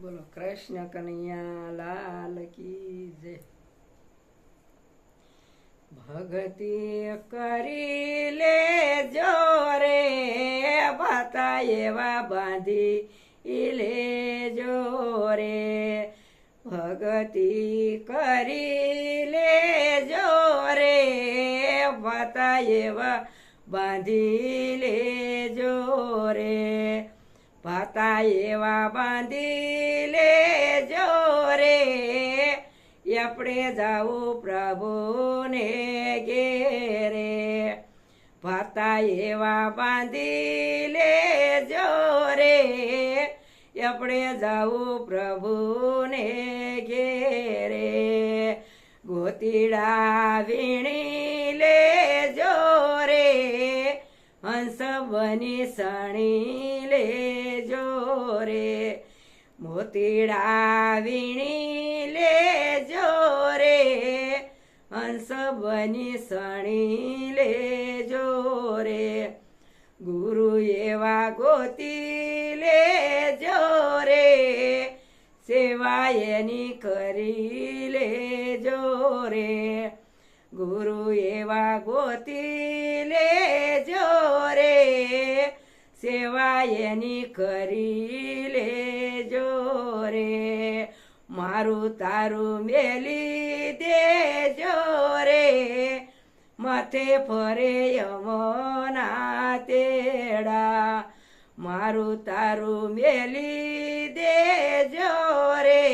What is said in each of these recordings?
બોલો કૃષ્ણ કનૈયા લાલ કી જય। ભક્તિ કરી લેજો રે ભાતા એવા બાંધી લેજો રે। ભક્તિ કરી લેજો રે ભાતા એવા બાંધી લેજો રે। ભાતા એવા બાંધી લેજો રે આપણે જાવું પ્રભુને ઘેરે। ભાતા એવા બાંધી લેજો રે આપણે જાવું પ્રભુને ઘેરે। ગોતીડા વીણી લેજો રે હંસ બની સણી લેજો રે। મોતીડા વીણી લેજો રે હંસ બની સણી લેજો રે। ગુરુ એવા ગોતી લેજો રે સેવા એની કરી લેજો રે। ગુરુ એવા ગોતી લેજો રે સેવા એની કરી લેજો રે। મારું તારું મેલી દેજો રે માથે ફરે યમોના તેડા। મારું તારું મેલી દેજો રે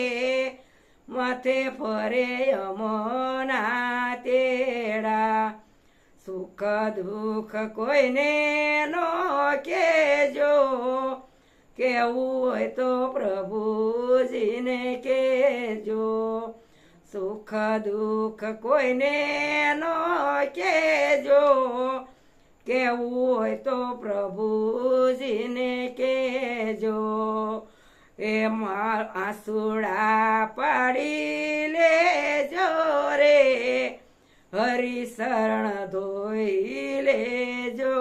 માથે ફરે યમોના તેડા। સુખ દુઃખ કોઈને નો કેજો કેવું હોય તો પ્રભુજીને કેજો। સુખ દુઃખ કોઈને નો કેજો કેવું હોય તો પ્રભુજીને કેજો। એમાં આંસુડા પાડી લેજો રે હરિ શરણ ધોઈ લેજો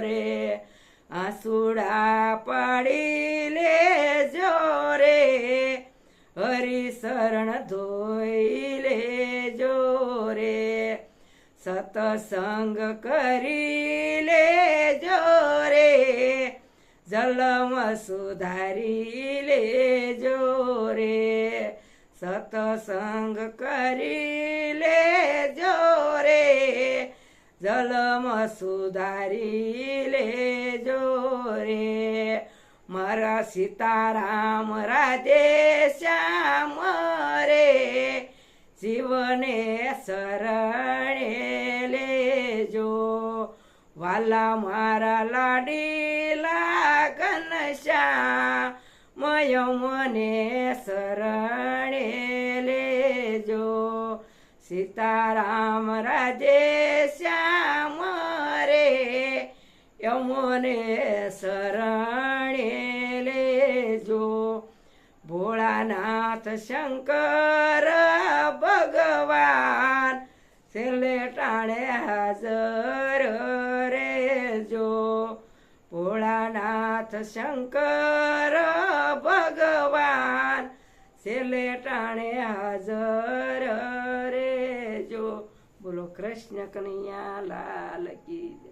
રે। આંસુડા પાડી લેજો રે હરિ શરણ ધોઈ લેજો રે। સતસંગ કરી લેજો રે જલમ સુધારી લેજો રે। સતસંગ કરી લેજો રે જલમ સુધારી લેજો રે। મારા સીતારામ રાધે શ્યામ રે જીવને શરણે લેજો। વાલા મારા લાડીલા ઘનશ્યામ મને શરણે લેજો। સીતારામ રાધે શ્યામ રે યમોને શરણે લેજો। ભોળાનાથ શંકર ભગવાન છેલ્લે ટાણે હાજર રેજો। ભોળાનાથ શંકર ભગવાન છેલ્લે ટાણે હાજર રેજો। બોલો કૃષ્ણ કનૈયા લાલ કી જય।